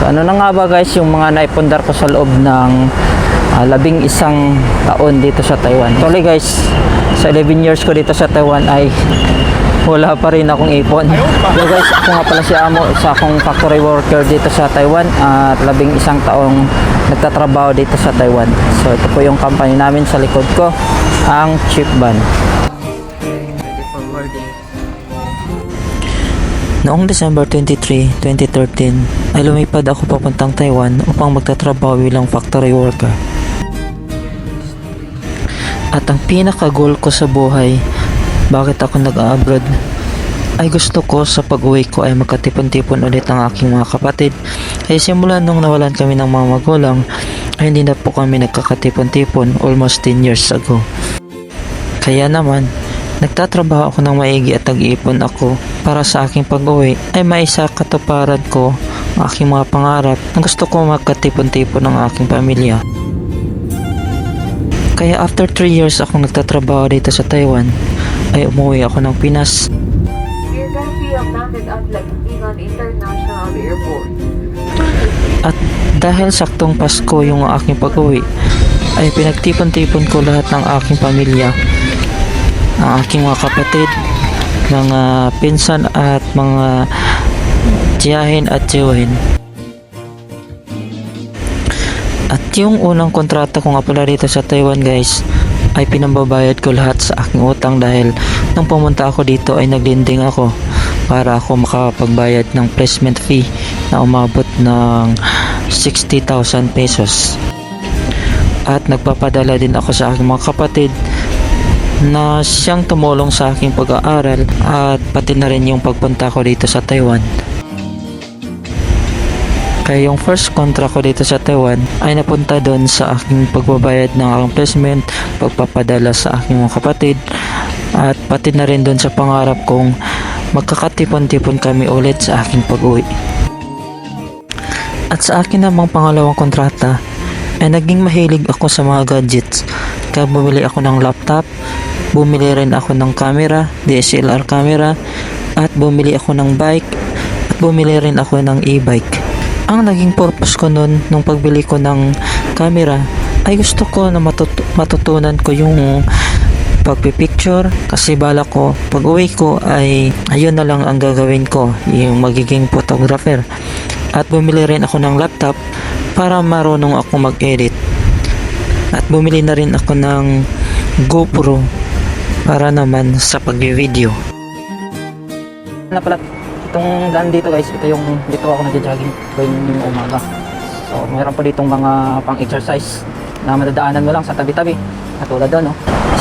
So ano na nga ba guys yung mga naipundar ko sa loob ng 11 taon dito sa Taiwan. Actually guys, sa 11 years ko dito sa Taiwan ay wala pa rin akong ipon. So guys, ako nga pala si Amo, sa akong factory worker dito sa Taiwan at 11 taong nagtatrabaho dito sa Taiwan. So ito po yung company namin sa likod ko, ang Chipban. Noong December 23, 2013 ay lumipad ako papuntang Taiwan upang magtatrabaho bilang factory worker. At ang pinaka-goal ko sa buhay, bakit ako nag-abroad, ay gusto ko sa pag-uwi ko ay magkatipon-tipon ulit ang aking mga kapatid. Ay simula nung nawalan kami ng mga magulang, ay hindi na po kami nagkakatipon-tipon almost 10 years ago. Kaya naman, nagtatrabaho ako ng maigi at nag-iipon ako para sa aking pag-uwi ay maisa katuparan ko ang aking mga pangarap na gusto ko magkatipon-tipon ng aking pamilya. Kaya after 3 years akong nagtatrabaho dito sa Taiwan, ay umuwi ako ng Pinas. We're gonna be landed at Laguna International Airport. At dahil saktong Pasko yung aking pag-uwi, ay pinagtipon-tipon ko lahat ng aking pamilya, ang aking mga kapatid, mga pinsan at mga tiyahin at tiyuhin. At yung unang kontrata ko nga pala dito sa Taiwan guys, ay pinambabayad ko lahat sa aking utang dahil nung pumunta ako dito ay naglending ako para ako makapagbayad ng placement fee na umabot ng 60,000 pesos. At nagpapadala din ako sa aking mga kapatid na siyang tumulong sa aking pag-aaral at pati na rin yung pagpunta ko dito sa Taiwan. Kaya yung first contract ko dito sa Taiwan ay napunta doon sa aking pagbabayad ng aking placement, pagpapadala sa aking mga kapatid at pati na rin doon sa pangarap kong magkakatipon-tipon kami ulit sa aking pag-uwi. At sa akin namang pangalawang kontrata ay naging mahilig ako sa mga gadgets. Kaya bumili ako ng laptop, bumili rin ako ng camera, DSLR camera, at bumili ako ng bike, at bumili rin ako ng e-bike. Ang naging purpose ko nun, nung pagbili ko ng camera, ay gusto ko na matutunan ko yung pagpipicture kasi bala ko pag uwi ko ay ayun na lang ang gagawin ko, yung magiging photographer. At bumili rin ako ng laptop para marunong ako mag-edit. At bumili na rin ako ng GoPro para naman sa pag-video. Na pala itong daan dito guys, ito yung dito ako nagja-jogging tuwing umaga. So mayroon pa ditong mga pang-exercise na madadaanan mo lang sa tabi-tabi katulad doon, no?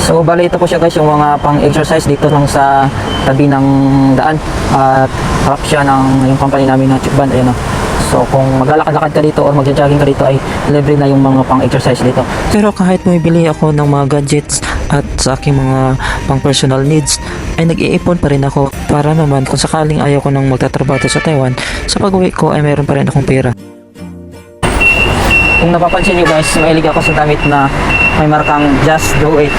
So bali ito po siya guys, yung mga pang-exercise dito lang sa tabi ng daan at harap siya ng yung company namin na Chipban, ayun, no? So kung maglalakad-lakad ka dito o magja-jogging ka dito ay libre na yung mga pang-exercise dito. Pero kahit bumibili ako ng mga gadgets at sa aking mga pang-personal needs ay nag-iipon pa rin ako para naman kung sakaling ayaw ko nang magtatrabaho sa Taiwan, sa pag-uwi ko ay meron pa rin akong pera. Kung napapansin nyo guys, mahilig ako sa damit na may markang Just Do It.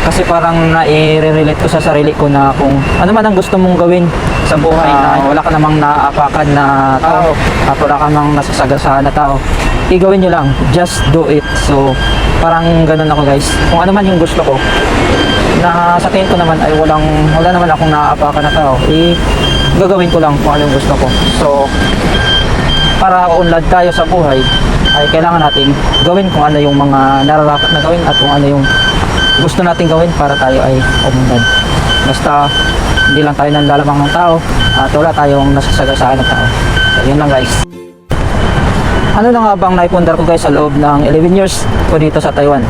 Kasi parang nai-relate ko sa sarili ko na kung ano man ang gusto mong gawin sa buhay na wala ka namang naapakan na tao at wala ka namang nasasagasaan na tao, igawin nyo lang, just do it. So parang ganun ako guys, kung ano man yung gusto ko na sa tingin ko naman ay wala naman akong naapakan na tao, gagawin ko lang kung ano yung gusto ko. So para unlad tayo sa buhay ay kailangan natin gawin kung ano yung mga nararapat na gawin at kung ano yung gusto natin gawin para tayo ay umunlad. Basta hindi lang tayo nanlalamang ng tao at wala tayong nasasagasaan ng tao. So yun lang guys. Ano na nga bang naipundar ko guys sa loob ng 11 years ko dito sa Taiwan?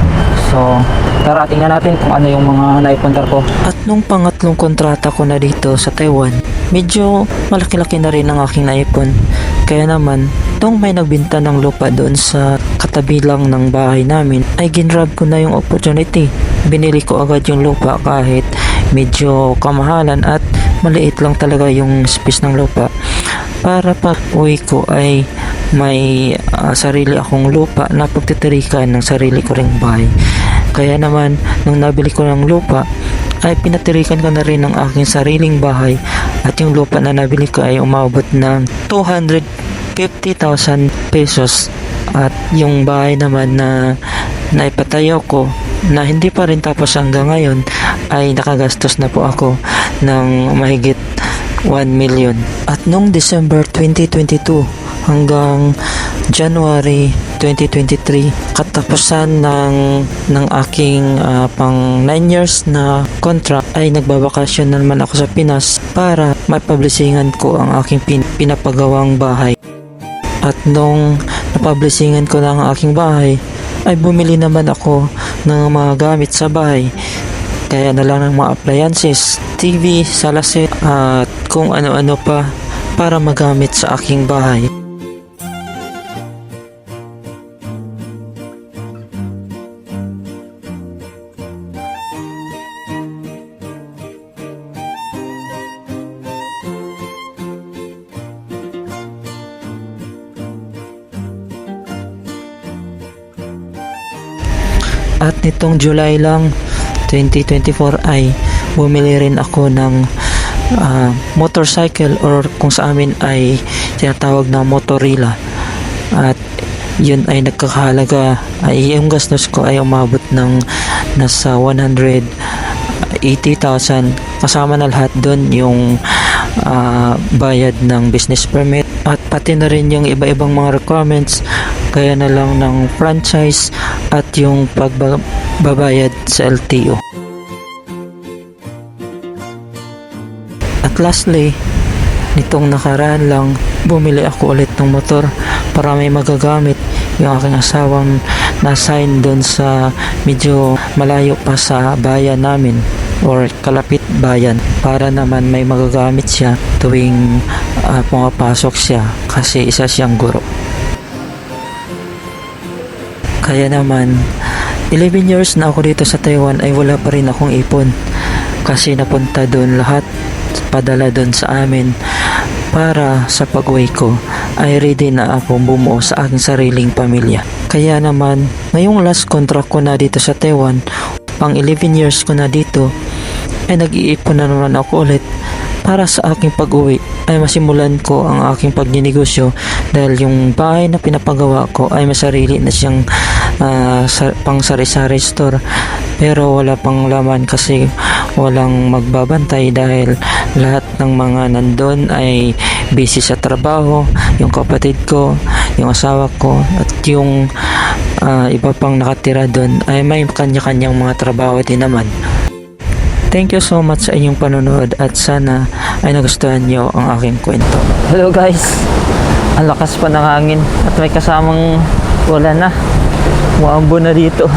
So tara tingnan natin kung ano yung mga naipundar ko. At nung pangatlong kontrata ko na dito sa Taiwan, medyo malaki-laki na rin ang aking naipon. Kaya naman, nung may nagbinta ng lupa doon sa katabi lang ng bahay namin, ay ginrab ko na yung opportunity. Binili ko agad yung lupa kahit medyo kamahalan at maliit lang talaga yung space ng lupa. Para pag uwi ko ay may sarili akong lupa na pagtitirikan ng sarili ko ring bahay. Kaya naman, nung nabili ko ng lupa, ay pinatirikan ko na rin ng aking sariling bahay at yung lupa na nabili ko ay umabot ng 200 50,000 pesos. At yung bahay naman na naipatayo ko na hindi pa rin tapos hanggang ngayon ay nakagastos na po ako ng mahigit 1 million. At nung December 2022 hanggang January 2023, katapusan ng aking pang 9 years na contract, ay nagbabakasyon na naman ako sa Pinas para mapublisingan ko ang aking pinapagawang bahay. At nung napublisingan ko na ang aking bahay, ay bumili naman ako ng mga gamit sa bahay. Kaya na lang ng mga appliances, TV, salaset, at kung ano-ano pa para magamit sa aking bahay. At nitong July lang 2024 ay bumili rin ako ng motorcycle, or kung sa amin ay tinatawag na motorila. At yun ay nagkakahalaga, ay yung gastos ko ay umabot ng nasa 180,000, kasama na lahat doon yung bayad ng business permit at pati na rin yung iba-ibang mga requirements, kaya na lang ng franchise at yung pagbabayad sa LTO. At lastly, nitong nakaraan lang, bumili ako ulit ng motor para may magagamit yung aking asawang na-assign doon sa medyo malayo pa sa bayan namin or kalapit bayan, para naman may magagamit siya tuwing pumapasok siya kasi isa siyang guro. Kaya naman 11 years na ako dito sa Taiwan ay wala pa rin akong ipon kasi napunta doon lahat, padala doon sa amin, para sa pag-uwi ko ay ready na akong bumuo sa aking sariling pamilya. Kaya naman ngayong last contract ko na dito sa Taiwan, pang 11 years ko na dito, ay nag-iipon na naman ako ulit para sa aking pag-uwi ay masimulan ko ang aking pagninegosyo, dahil yung bahay na pinapagawa ko ay masarili na siyang pang sari-sari store, pero wala pang laman kasi walang magbabantay dahil lahat ng mga nandun ay busy sa trabaho. Yung kapatid ko, yung asawa ko, at yung iba pang nakatira dun ay may kanya-kanyang mga trabaho din naman. Thank you so much sa inyong panonood at sana ay nagustuhan nyo ang aking kwento. Hello guys! Ang lakas pa ng hangin at may kasamang ulan na. Muambo na dito.